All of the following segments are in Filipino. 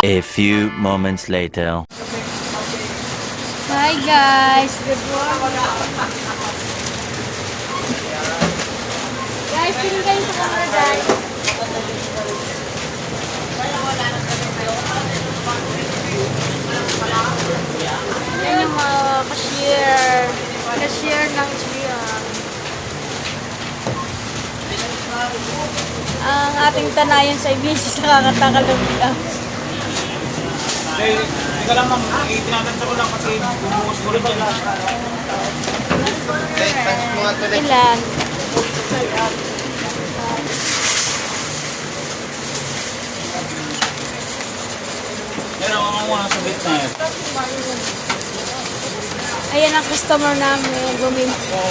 A few moments later. Hi guys, good morning. Guys, tingin kayo sa camera guys. Yan yung mga cashier ng GM. Ang ating tanayan sa ibisi sa kakatakal ng bilang. Ika lang ma'am, itinatanta ko lang kasi bumuhos ko rin yan. Ilan? Yan ang mga sa bit na yan. Ayan ang customer namin. Bumimpo.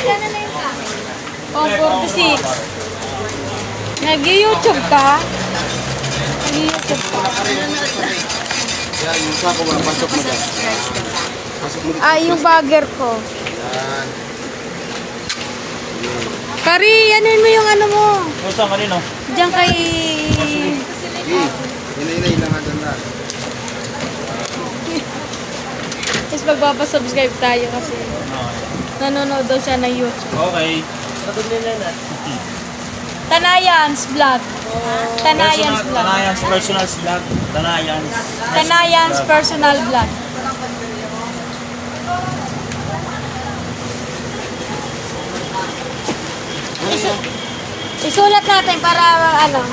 Ilan na yung kami? Oh, 46. Nag-YouTube ka? Nag-YouTube ka? Yan, yung sa ako, pasok mo dyan. Pasok mo dyan. Ah, yung bagger ko. Yan. Kari, anuin mo yung ano mo. Kung saan kanino? Diyan kay... Sige, hinay-hinay lang hanggang na. Tapos magpapasubscribe tayo kasi nanonood daw siya ng YouTube. Okay. Tanayans Vlog. Tanayans Vlog. Tanayans personal vlog. Tanayans. Tanayans Personal Vlog. Isulat natin para ano.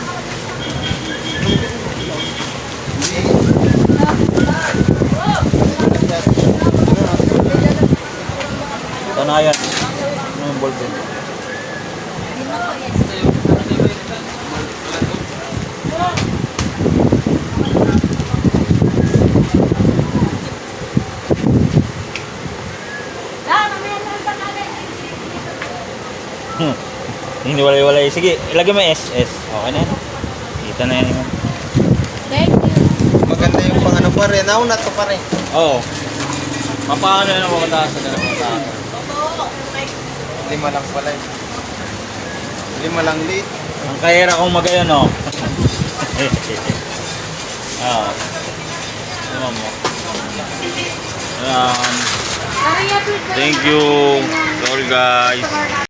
Tanayan. Ano yung ballpen? Hindi walay-walay. Sige, ilagay mo SS. Okay na yan. Kita na yan. Thank you. Maganda yung pang ano pa rin. Nauna to pa rin. Oo. Papaano yan ang makataas na mataas? Lima lang pala eh. Lima lang late. Ang kahira kong magayon, no? Oo. Ano mo? Ayan. Thank you. Sorry guys.